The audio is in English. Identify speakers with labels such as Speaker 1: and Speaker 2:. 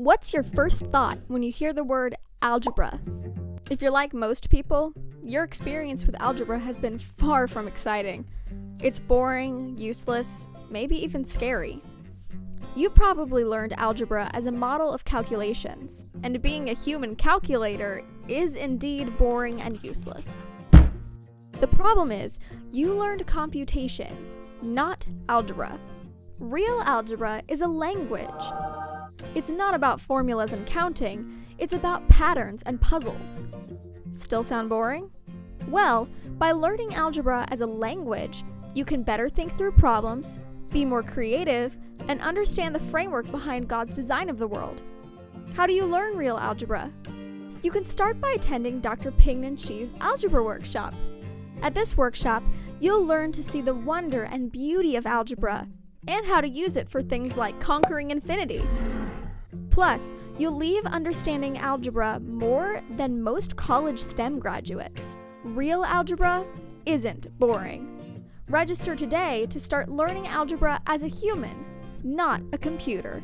Speaker 1: What's your first thought when you hear the word algebra? If you're like most people, your experience with algebra has been far from exciting. It's boring, useless, maybe even scary. You probably learned algebra as a model of calculations, and being a human calculator is indeed boring and useless. The problem is, you learned computation, not algebra. Real algebra is a language. It's not about formulas and counting, it's about patterns and puzzles. Still sound boring? Well, by learning algebra as a language, you can better think through problems, be more creative, and understand the framework behind God's design of the world. How do you learn real algebra? You can start by attending Dr. Pingnan Shi's algebra workshop. At this workshop, you'll learn to see the wonder and beauty of algebra, and how to use it for things like conquering infinity. Plus, you'll leave understanding algebra more than most college STEM graduates. Real algebra isn't boring. Register today to start learning algebra as a human, not a computer.